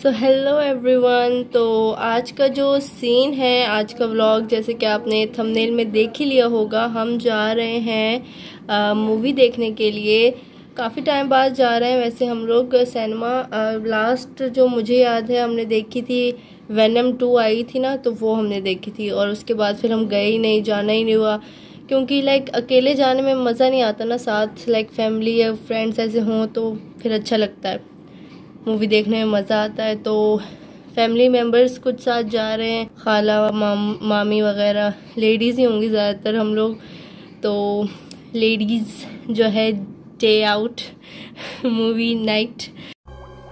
So hello everyone. तो आज का जो सीन है, आज का व्लॉग, जैसे कि आपने थंबनेल में देख ही लिया होगा, हम जा रहे हैं मूवी देखने के लिए। काफ़ी टाइम बाद जा रहे हैं। वैसे हम लोग सिनेमा लास्ट जो मुझे याद है हमने देखी थी वेनम 2 आई थी ना, तो वो हमने देखी थी। और उसके बाद फिर हम गए ही नहीं, जाना ही नहीं हुआ, क्योंकि लाइक अकेले जाने में मज़ा नहीं आता ना, साथ लाइक फैमिली या फ्रेंड्स ऐसे हों तो फिर अच्छा लगता है, मूवी देखने में मज़ा आता है। तो फैमिली मेम्बर्स कुछ साथ जा रहे हैं, खाला मामी वगैरह, लेडीज़ ही होंगी ज़्यादातर हम लोग। तो लेडीज़ जो है डे आउट मूवी नाइट,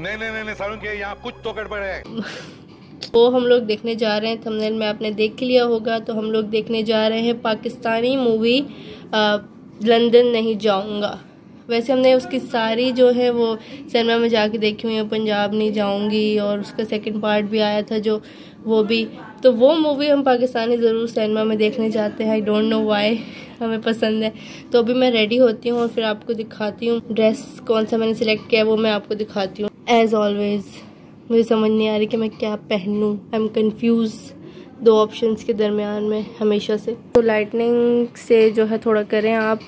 नहीं सारुण के यहाँ कुछ तो गड़बड़ है। वो हम लोग देखने जा रहे हैं। थंबनेल में आपने देख लिया होगा। तो हम लोग देखने जा रहे हैं पाकिस्तानी मूवी लंदन नहीं जाऊंगा। वैसे हमने उसकी सारी जो है वो सिनेमा में जाके देखी हुई है, पंजाब नहीं जाऊंगी, और उसका सेकंड पार्ट भी आया था जो, वो भी। तो वो मूवी हम पाकिस्तानी ज़रूर सिनेमा में देखने जाते हैं। आई डोंट नो व्हाई, हमें पसंद है। तो अभी मैं रेडी होती हूँ और फिर आपको दिखाती हूँ ड्रेस कौन सा मैंने सिलेक्ट किया है, वो मैं आपको दिखाती हूँ। एज़ ऑलवेज मुझे समझ नहीं आ रही कि मैं क्या पहनूँ। आई एम कन्फ्यूज़ दो ऑप्शंस के दरमियान में हमेशा से। तो लाइटनिंग से जो है थोड़ा करें आप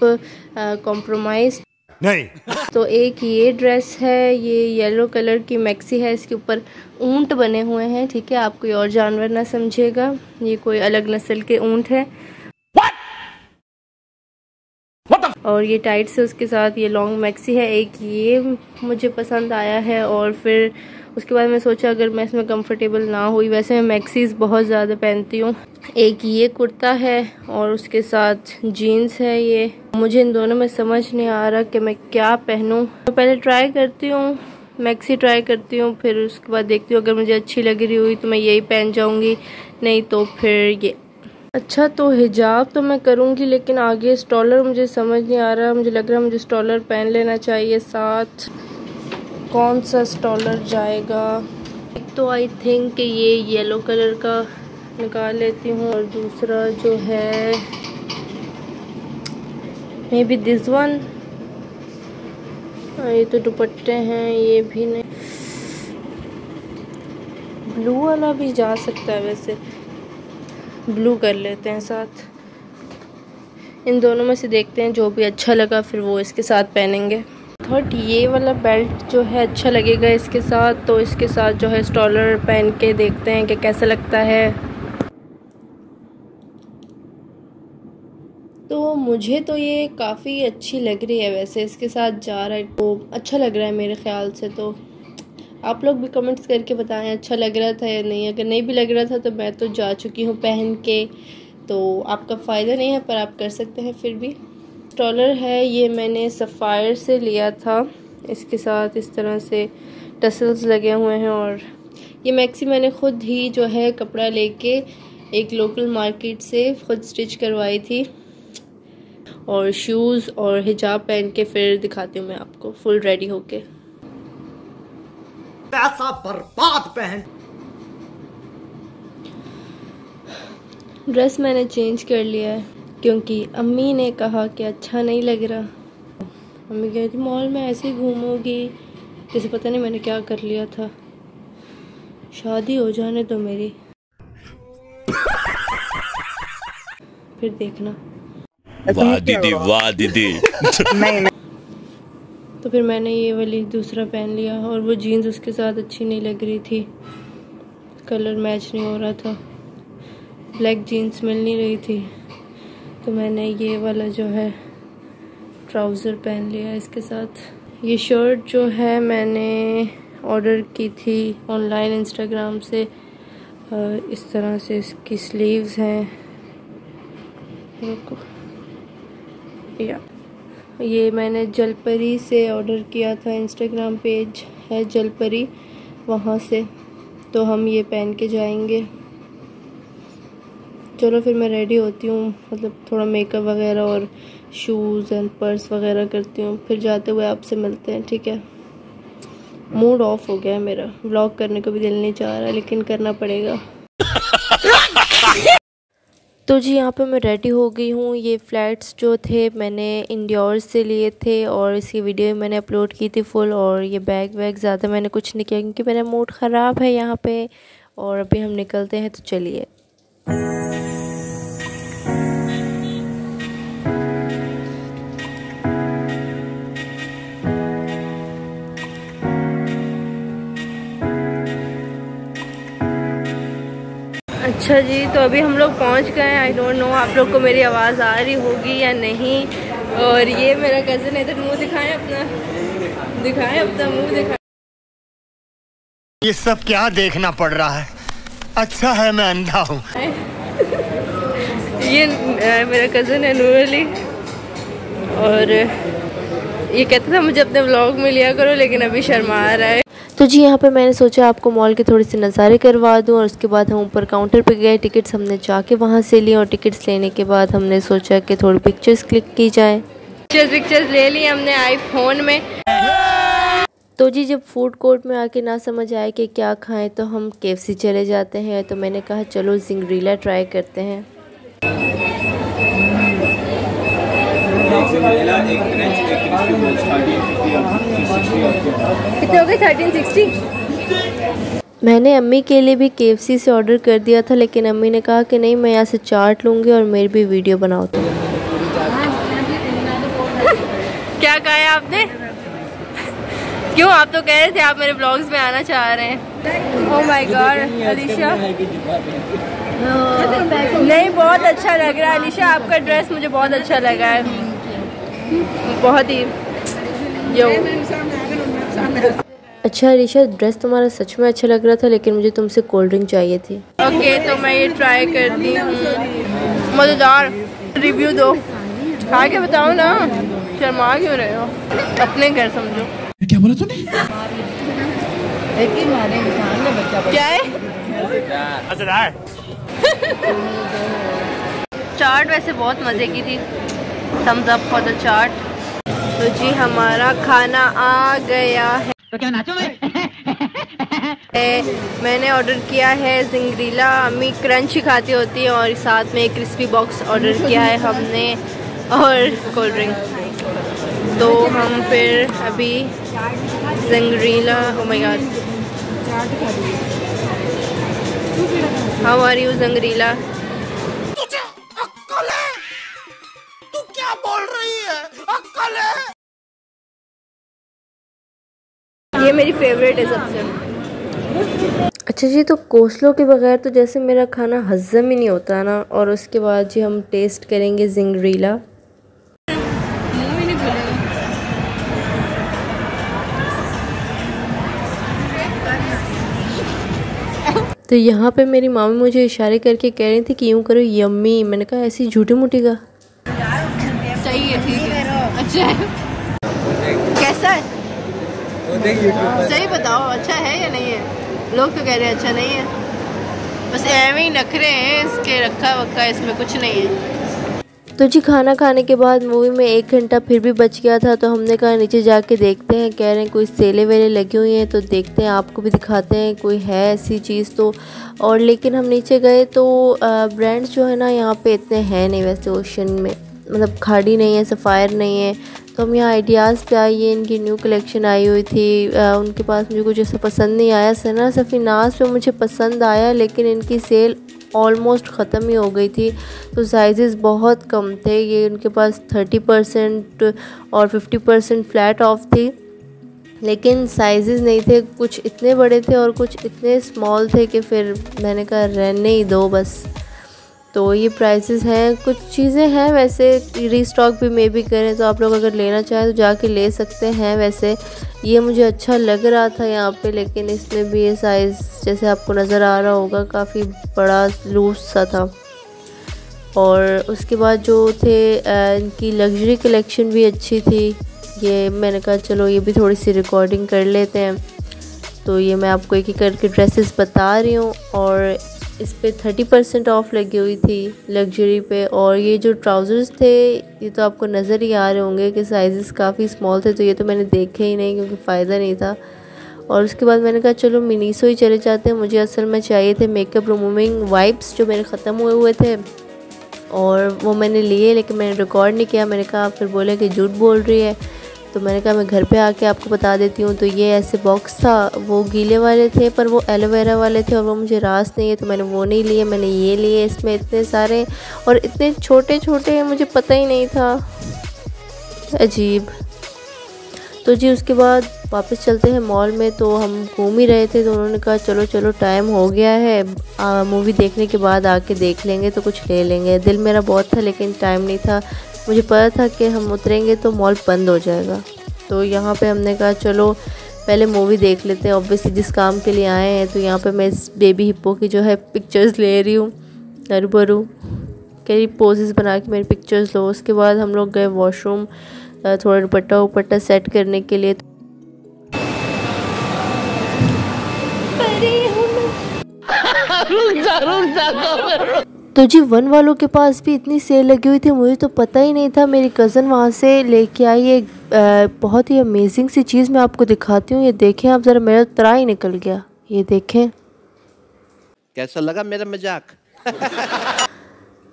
कॉम्प्रोमाइज़ नहीं। तो एक ये ड्रेस है, ये येलो कलर की मैक्सी है, इसके ऊपर ऊंट बने हुए हैं, ठीक है। आप कोई और जानवर ना समझिएगा, ये कोई अलग नस्ल के ऊंट है। और ये टाइट से उसके साथ ये लॉन्ग मैक्सी है। एक ये मुझे पसंद आया है, और फिर उसके बाद मैं सोचा अगर मैं इसमें कंफर्टेबल ना हुई, वैसे मैं मैक्सीज बहुत ज़्यादा पहनती हूँ। एक ये कुर्ता है और उसके साथ जीन्स है। ये मुझे इन दोनों में समझ नहीं आ रहा कि मैं क्या पहनूँ। तो पहले ट्राई करती हूँ, मैक्सी ट्राई करती हूँ, फिर उसके बाद देखती हूँ अगर मुझे अच्छी लग रही हुई तो मैं यही पहन जाऊँगी, नहीं तो फिर ये। अच्छा, तो हिजाब तो मैं करूँगी, लेकिन आगे स्टॉलर मुझे समझ नहीं आ रहा। मुझे लग रहा है मुझे स्टॉलर पहन लेना चाहिए साथ। कौन सा स्टॉलर जाएगा? एक तो आई थिंक ये येलो कलर का निकाल लेती हूँ, और दूसरा जो है मे बी दिस वन। ये तो दुपट्टे हैं, ये भी नहीं। ब्लू वाला भी जा सकता है, वैसे ब्लू कर लेते हैं साथ। इन दोनों में से देखते हैं जो भी अच्छा लगा, फिर वो इसके साथ पहनेंगे। थर्ड ये वाला बेल्ट जो है अच्छा लगेगा इसके साथ, तो इसके साथ जो है स्टॉलर पहन के देखते हैं कि कैसा लगता है। तो मुझे तो ये काफ़ी अच्छी लग रही है, वैसे इसके साथ जा रहा है तो अच्छा लग रहा है मेरे ख्याल से। तो आप लोग भी कमेंट्स करके बताएं अच्छा लग रहा था या नहीं। अगर नहीं भी लग रहा था तो मैं तो जा चुकी हूँ पहन के, तो आपका फ़ायदा नहीं है, पर आप कर सकते हैं फिर भी। स्टॉलर है, ये मैंने सफ़ायर से लिया था। इसके साथ इस तरह से टसल्स लगे हुए हैं, और ये मैक्सी मैंने ख़ुद ही जो है कपड़ा लेके एक लोकल मार्केट से ख़ुद स्टिच करवाई थी। और शूज़ और हिजाब पहन के फिर दिखाती हूँ मैं आपको फुल रेडी होके। पैसा बर्बाद पहन। ड्रेस मैंने चेंज कर लिया है क्योंकि अम्मी ने कहा कि अच्छा नहीं लग रहा। अम्मी कह रही थी मॉल में ऐसे ही घूमोगी, जैसे पता नहीं मैंने क्या कर लिया था। शादी हो जाने तो मेरी, फिर देखना। वाह दीदी, वाह दीदी। नहीं तो फिर मैंने ये वाली दूसरा पहन लिया, और वो जीन्स उसके साथ अच्छी नहीं लग रही थी, कलर मैच नहीं हो रहा था, ब्लैक जीन्स मिल नहीं रही थी। तो मैंने ये वाला जो है ट्राउज़र पहन लिया इसके साथ। ये शर्ट जो है मैंने ऑर्डर की थी ऑनलाइन इंस्टाग्राम से। इस तरह से इसकी स्लीव्स हैं, या ये मैंने जलपरी से ऑर्डर किया था। इंस्टाग्राम पेज है जलपरी, वहाँ से। तो हम ये पहन के जाएंगे। चलो फिर मैं रेडी होती हूँ, मतलब थोड़ा मेकअप वगैरह और शूज़ एंड पर्स वगैरह करती हूँ, फिर जाते हुए आपसे मिलते हैं, ठीक है। मूड ऑफ हो गया है मेरा, व्लॉग करने को भी दिल नहीं चाह रहा, लेकिन करना पड़ेगा। तो जी यहाँ पे मैं रेडी हो गई हूँ। ये फ्लैट्स जो थे मैंने इंडियोर से लिए थे और इसकी वीडियो मैंने अपलोड की थी फुल। और ये बैग वैग ज़्यादा मैंने कुछ नहीं किया क्योंकि मेरा मूड ख़राब है यहाँ पे। और अभी हम निकलते हैं, तो चलिए। अच्छा जी, तो अभी हम लोग पहुंच गए हैं। आई डोंट नो आप लोग को मेरी आवाज़ आ रही होगी या नहीं। और ये मेरा कज़न है, इधर मुंह दिखाएं अपना, मुंह दिखाएं। ये सब क्या देखना पड़ रहा है? अच्छा है मैं अंधा हूँ। ये मेरा कज़न है नूर अली। और ये कहता था मुझे अपने व्लॉग में लिया करो, लेकिन अभी शर्मा रहा है। तो जी यहाँ पे मैंने सोचा आपको मॉल के थोड़े से नज़ारे करवा दूँ। और उसके बाद हम ऊपर काउंटर पे गए, टिकट्स हमने जाके वहाँ से लिए। और टिकट्स लेने के बाद हमने सोचा कि थोड़ी पिक्चर्स क्लिक की जाए। पिक्चर्स ले ली हमने आईफोन में। तो जी जब फूड कोर्ट में आके ना समझ आए कि क्या खाएं, तो हम KFC चले जाते हैं। तो मैंने कहा चलो जिंगरीला ट्राई करते हैं। कितने हो गए? 1360। मैंने अम्मी के लिए भी KFC से ऑर्डर कर दिया था, लेकिन अम्मी ने कहा कि नहीं, मैं यहाँ से चाट लूँगी और मेरी भी वीडियो बनाओ। तो क्या कहा है आपने? क्यों? आप तो कह रहे थे आप मेरे ब्लॉग्स में आना चाह रहे हैं। ओह माय गॉड अलीशा, नहीं बहुत अच्छा लग रहा है अलीशा, आपका ड्रेस मुझे बहुत अच्छा लगा है, बहुत ही यो। अच्छा अलीशा, ड्रेस तुम्हारा सच में अच्छा लग रहा था, लेकिन मुझे तुमसे कोल्ड ड्रिंक चाहिए थी। ओके तो मैं ये ट्राई करती हूँ। मज़ेदार, रिव्यू दो, खा के बताओ ना, शर्मा क्यों रहे हो? अपने घर समझो। क्या बोला तूने? क्या है? चाट वैसे बहुत मज़े की थी। थम्स अप फॉर द चाट। तो जी हमारा खाना आ गया है। तो क्या नाचो मैं? मैंने ऑर्डर किया है जिंगरीला, अम्मी क्रंची खाती होती है, और साथ में एक क्रिस्पी बॉक्स ऑर्डर किया है हमने, और कोल्ड ड्रिंक। तो हम फिर अभी जिंगरीला, oh my god, how are you जिंगरीला? तुझे अक्ल है? तू क्या बोल रही है? अक्ल है? ये मेरी फेवरेट है सबसे। अच्छा जी, तो कोसलो के बगैर तो जैसे मेरा खाना हज़म ही नहीं होता ना। और उसके बाद जी हम टेस्ट करेंगे जिंगरीला। तो यहाँ पे मेरी मामी मुझे इशारे करके कह रही थी कि यूँ करो यम्मी। मैंने कहा ऐसी झूठी मूठी का सही है, ठीक है, अच्छा है। कैसा है? सही बताओ, अच्छा है या नहीं है? लोग तो कह रहे हैं अच्छा नहीं है, बस ऐਵੇਂ ही नखरे हैं इसके, रखा वक्का इसमें कुछ नहीं है। तो जी खाना खाने के बाद मूवी में 1 घंटा फिर भी बच गया था, तो हमने कहा नीचे जाके देखते हैं। कह रहे हैं कोई सेले वेले लगी हुई हैं, तो देखते हैं, आपको भी दिखाते हैं कोई है ऐसी चीज़ तो। और लेकिन हम नीचे गए तो ब्रांड्स जो है ना यहाँ पे इतने हैं नहीं वैसे ओशन में, मतलब खाड़ी नहीं है, सफ़ायर नहीं है। तो हम यहाँ आइडियाज़ पे आई, ये इनकी न्यू कलेक्शन आई हुई थी। उनके पास मुझे कुछ ऐसा पसंद नहीं आया। सना सफ़ीनाज़ पे मुझे पसंद आया, लेकिन इनकी सेल ऑलमोस्ट ख़त्म ही हो गई थी। तो साइज़ेस बहुत कम थे। ये उनके पास 30% और 50% फ्लैट ऑफ थी, लेकिन साइज़ेस नहीं थे। कुछ इतने बड़े थे और कुछ इतने स्मॉल थे कि फिर मैंने कहा रहने ही दो बस। तो ये प्राइसेस हैं, कुछ चीज़ें हैं वैसे रीस्टॉक भी मे भी करें, तो आप लोग अगर लेना चाहें तो जाके ले सकते हैं। वैसे ये मुझे अच्छा लग रहा था यहाँ पे, लेकिन इसमें भी ये साइज़ जैसे आपको नज़र आ रहा होगा काफ़ी बड़ा लूज सा था। और उसके बाद जो थे इनकी लग्जरी कलेक्शन भी अच्छी थी। ये मैंने कहा चलो ये भी थोड़ी सी रिकॉर्डिंग कर लेते हैं। तो ये मैं आपको एक एक करके ड्रेसेस बता रही हूँ। और इस पे 30% ऑफ लगी हुई थी लग्जरी पे। और ये जो ट्राउज़र्स थे ये तो आपको नज़र ही आ रहे होंगे कि साइज़ेस काफ़ी स्मॉल थे, तो ये तो मैंने देखे ही नहीं क्योंकि फ़ायदा नहीं था। और उसके बाद मैंने कहा चलो मिनीसो ही चले जाते हैं। मुझे असल में चाहिए थे मेकअप रिमूविंग वाइप्स जो मेरे ख़त्म हुए थे, और वो मैंने लिए लेकिन मैंने रिकॉर्ड नहीं किया। मैंने कहा, फिर बोले कि झूठ बोल रही है, तो मैंने कहा मैं घर पे आके आपको बता देती हूँ। तो ये ऐसे बॉक्स था, वो गीले वाले थे पर वो एलोवेरा वाले थे और वो मुझे रास नहीं है, तो मैंने वो नहीं लिए, मैंने ये लिए। इसमें इतने सारे और इतने छोटे छोटे हैं, मुझे पता ही नहीं था, अजीब। तो जी उसके बाद वापस चलते हैं मॉल में। तो हम घूम ही रहे थे तो उन्होंने कहा चलो चलो टाइम हो गया है, मूवी देखने के बाद आके देख लेंगे तो कुछ ले लेंगे। दिल मेरा बहुत था लेकिन टाइम नहीं था, मुझे पता था कि हम उतरेंगे तो मॉल बंद हो जाएगा। तो यहाँ पे हमने कहा चलो पहले मूवी देख लेते हैं, ऑब्वियसली जिस काम के लिए आए हैं। तो यहाँ पे मैं इस बेबी हिप्पो की जो है पिक्चर्स ले रही हूँ, नरूबरू कई पोजेस बना के मेरी पिक्चर्स लो। उसके बाद हम लोग गए वॉशरूम थोड़ा दुपट्टा सेट करने के लिए। तो जी 1 वालों के पास भी इतनी सेल लगी हुई थी, मुझे तो पता ही नहीं था। मेरी कज़न वहाँ से लेके आई एक बहुत ही अमेजिंग सी चीज़, मैं आपको दिखाती हूँ। ये देखें आप ज़रा, मेरा तना ही निकल गया। ये देखें कैसा लगा मेरा मजाक?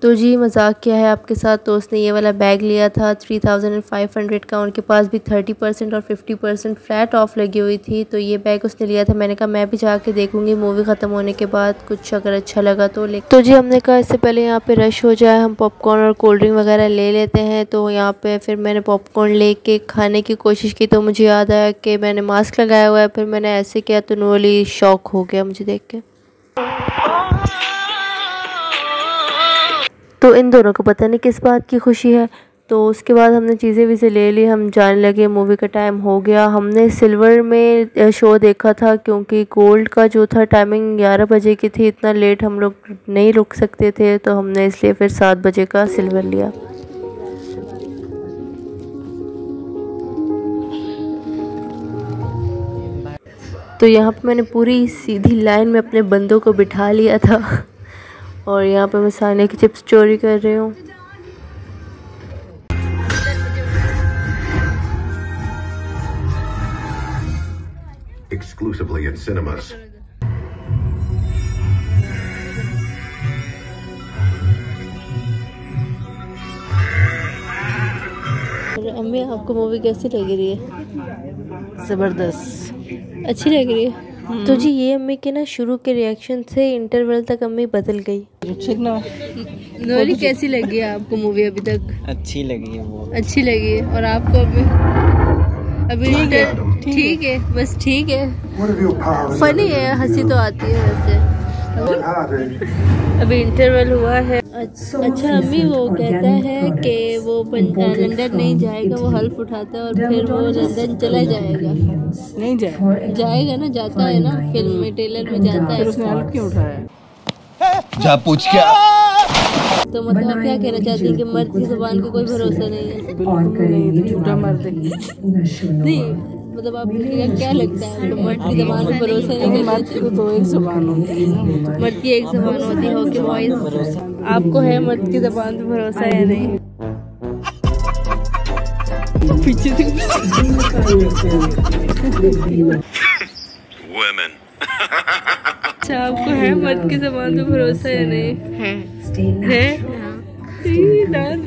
तो जी मजाक किया है आपके साथ। तो उसने ये वाला बैग लिया था 3500 का, उनके पास भी 30% और 50% फ्लैट ऑफ लगी हुई थी। तो ये बैग उसने लिया था। मैंने कहा मैं भी जाके देखूंगी मूवी ख़त्म होने के बाद, कुछ अगर अच्छा लगा तो ले। तो जी हमने कहा इससे पहले यहाँ पे रश हो जाए, हम पॉपकॉर्न और कोल्ड ड्रिंक वगैरह ले लेते हैं। तो यहाँ पे फिर मैंने पॉपकॉर्न लेके खाने की कोशिश की तो मुझे याद आया कि मैंने मास्क लगाया हुआ है। फिर मैंने ऐसे किया तो नूली शॉक हो गया मुझे देख के। तो इन दोनों को पता नहीं किस बात की खुशी है। तो उसके बाद हमने चीज़ें वीज़ें ले ली, हम जाने लगे, मूवी का टाइम हो गया। हमने सिल्वर में शो देखा था क्योंकि गोल्ड का जो था टाइमिंग 11 बजे की थी, इतना लेट हम लोग नहीं रुक सकते थे, तो हमने इसलिए फिर 7 बजे का सिल्वर लिया। तो यहाँ पे मैंने पूरी सीधी लाइन में अपने बंदों को बिठा लिया था और यहाँ पे मैं साने की चिप्स चोरी कर रही हूँ। Exclusively in cinemas. अम्मी आपको मूवी कैसी लग रही है? ज़बरदस्त, अच्छी लग रही है। तो जी ये अम्मी के ना शुरू के रिएक्शन से इंटरवल तक अम्मी बदल गई। नोली कैसी लगी है आपको मूवी अभी तक? अच्छी लगी है वो। अच्छी लगी है। और आपको अभी ठीक है, बस ठीक है, फनी है, हंसी तो आती है वैसे। अभी इंटरवल हुआ है। अच्छा अम्मी वो कहता है कि वो लंदन नहीं जाएगा, वो हल्फ उठाता है और फिर वो लंदन चला जाएगा। नहीं जाएगा ना, जाता है ना, फिल्म में ट्रेलर में जाता है। उसने हल्फ क्यों उठाया? जा पूछ क्या? तो मतलब आप क्या कहना चाहती हैं कि मर्द की जुबान का कोई भरोसा नहीं है? बिल्कुल नहीं, तो झूठा मर्द है। नहीं मतलब आप क्या लगता है आपको, मर्द की ज़बान पर भरोसा नहीं करना चाहिए? मर्द तो एक ज़बान होती है ना, मर्द की एक ज़बान होती है कि वॉइस। आपको है मर्द की ज़बान पर भरोसा है नहीं? पीछे अच्छा आपको है मर्द की ज़बान पर भरोसा है नहीं? है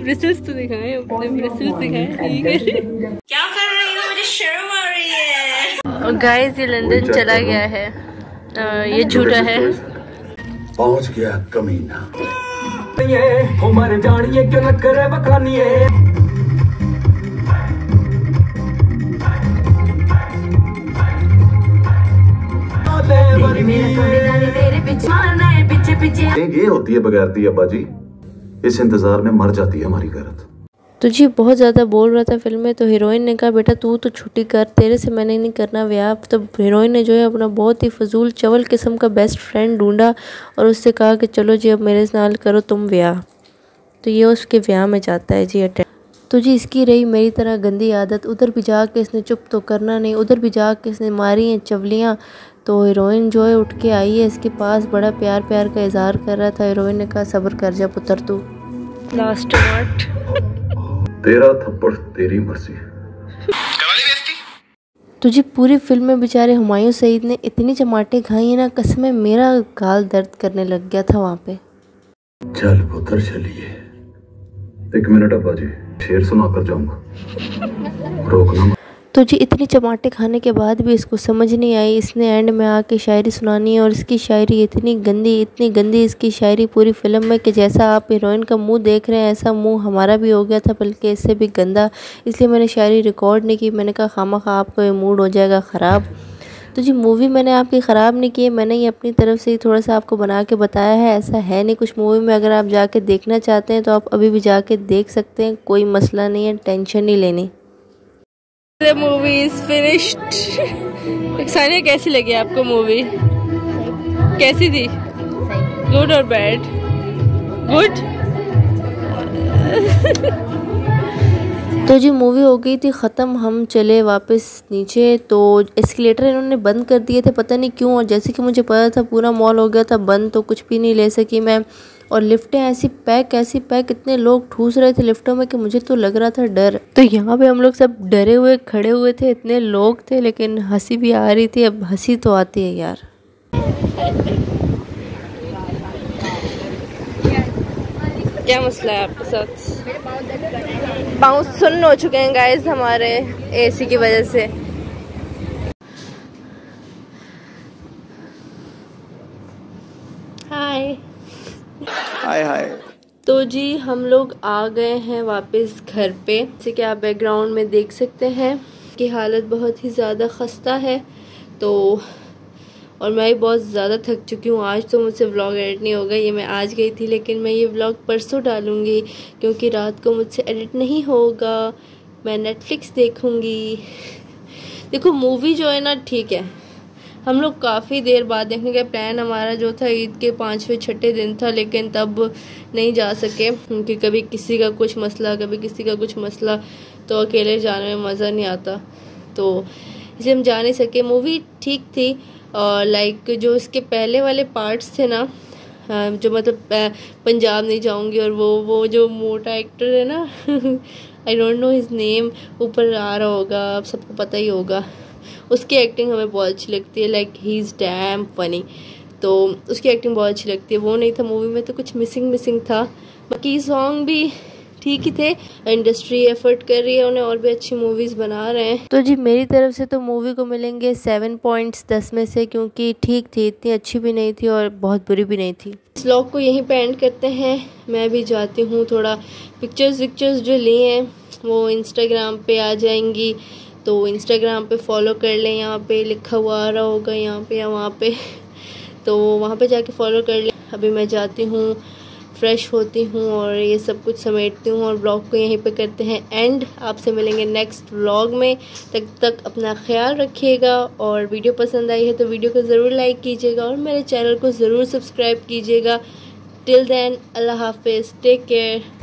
ब्रिसल्स तो दिखाएं, अपने ब्रिसल्स दिखाएं। ठीक है, क्या कर रही हो? मुझे शर्म आ रही है। और गाइस ये लंदन चला गया है, ये झूठा है। पहुंच गया कमीना। हमारे जानिए क्यों न करे बखानिए। ये होती है बगैरती अब्बा जी, इस इंतजार में मर जाती है हमारी गैरत। तो जी बहुत ज़्यादा बोल रहा था फिल्म में, तो हीरोइन ने कहा बेटा तू तो छुट्टी कर, तेरे से मैंने नहीं करना ब्याह। तो हीरोइन ने जो है अपना बहुत ही फजूल चवल किस्म का बेस्ट फ्रेंड ढूंढा और उससे कहा कि चलो जी अब मेरे नाल करो तुम ब्याह। तो ये उसके ब्याह में जाता है जी अटैक। तो जी इसकी रही मेरी तरह गंदी आदत, उधर भी जाके इसने चुप तो करना नहीं, उधर भी जाके इसने मारी हैं चवलियाँ। तो हीरोइन जो है उठ के आई है इसके पास, बड़ा प्यार प्यार का इजहार कर रहा था। हीरोइन ने कहा सब्र कर जा पुत्र तू। लास्ट वर्ड, तेरा थप्पड़ तेरी मर्जी। तो जी पूरी फिल्म में बेचारे हुमायूं सईद ने इतनी चमाटे खाई है ना, कसम मेरा गाल दर्द करने लग गया था वहाँ पे। चल पुत्र चलिए। एक मिनट अब्बा जी, शेर सुना कर जाऊंगा, रोकना। तो जी इतनी चमाटे खाने के बाद भी इसको समझ नहीं आई, इसने एंड में आके शायरी सुनानी है और इसकी शायरी इतनी गंदी इसकी शायरी पूरी फिल्म में कि जैसा आप हीरोइन का मुंह देख रहे हैं ऐसा मुंह हमारा भी हो गया था, बल्कि इससे भी गंदा। इसलिए मैंने शायरी रिकॉर्ड नहीं की। मैंने कहा खामखा आपका ये मूड हो जाएगा ख़राब। तो जी मूवी मैंने आपकी ख़राब नहीं की है, मैंने ये अपनी तरफ से ही थोड़ा सा आपको बना के बताया है, ऐसा है नहीं कुछ मूवी में। अगर आप जाके देखना चाहते हैं तो आप अभी भी जाके देख सकते हैं, कोई मसला नहीं है, टेंशन नहीं लेनी। The movie is finished. Sania कैसी लगी आपको मूवी? कैसी थी? गुड और बैड? गुड। तो जी मूवी हो गई थी ख़त्म, हम चले वापस नीचे। तो एस्केलेटर इन्होंने बंद कर दिए थे, पता नहीं क्यों, और जैसे कि मुझे पता था पूरा मॉल हो गया था बंद, तो कुछ भी नहीं ले सकी मैं। और लिफ्टें ऐसी पैक इतने लोग ठूस रहे थे लिफ्टों में कि मुझे तो लग रहा था डर। तो यहाँ पे हम लोग सब डरे हुए खड़े हुए थे, इतने लोग थे, लेकिन हंसी भी आ रही थी। अब हंसी तो आती है यार। क्या मसला है आपके साथ? पाँव सुन्न हो चुके हैं गाइस हमारे एसी की वजह से। हाय हाय। तो जी हम लोग आ गए हैं वापस घर पे। जैसे कि आप बैकग्राउंड में देख सकते हैं कि हालत बहुत ही ज़्यादा खस्ता है। तो और मैं भी बहुत ज़्यादा थक चुकी हूँ। आज तो मुझसे व्लॉग एडिट नहीं होगा, ये मैं आज गई थी, लेकिन मैं ये व्लॉग परसों डालूँगी क्योंकि रात को मुझसे एडिट नहीं होगा। मैं नेटफ्लिक्स देखूँगी। देखो मूवी जो है ना ठीक है, हम लोग काफ़ी देर बाद देखने का प्लान हमारा जो था ईद के 5वें 6ठे दिन था, लेकिन तब नहीं जा सके क्योंकि कभी किसी का कुछ मसला कभी किसी का कुछ मसला, तो अकेले जाने में मज़ा नहीं आता, तो इसलिए हम जा नहीं सके। मूवी ठीक थी और लाइक जो इसके पहले वाले पार्ट्स थे ना, जो मतलब पंजाब नहीं जाऊंगी, और वो जो मोटा एक्टर है ना I don't know his name, ऊपर आ रहा होगा, आप सबको पता ही होगा, उसकी एक्टिंग हमें बहुत अच्छी लगती है। Like he is damn funny, तो उसकी एक्टिंग बहुत अच्छी लगती है। वो नहीं था मूवी में तो कुछ मिसिंग था। बाकी सॉन्ग भी ठीक ही थे। इंडस्ट्री एफर्ट कर रही है, उन्हें और भी अच्छी मूवीज़ बना रहे हैं। तो जी मेरी तरफ से तो मूवी को मिलेंगे 7 पॉइंट्स 10 में से, क्योंकि ठीक थी, इतनी अच्छी भी नहीं थी और बहुत बुरी भी नहीं थी। इस व्लॉग को यहीं पे एंड करते हैं। मैं भी जाती हूँ, थोड़ा पिक्चर्स जो लिए हैं वो इंस्टाग्राम पे आ जाएंगी, तो इंस्टाग्राम पे फॉलो कर लें। यहाँ पे लिखा हुआ आ रहा होगा यहाँ पे या वहाँ पे, तो वहाँ पे जाके फॉलो कर लें। अभी मैं जाती हूँ, फ्रेश होती हूँ और ये सब कुछ समेटती हूँ, और व्लॉग को यहीं पे करते हैं एंड। आपसे मिलेंगे नेक्स्ट व्लॉग में, तब तक अपना ख्याल रखिएगा। और वीडियो पसंद आई है तो वीडियो को ज़रूर लाइक कीजिएगा और मेरे चैनल को ज़रूर सब्सक्राइब कीजिएगा। टिल देन अल्लाह हाफिज़, टेक केयर।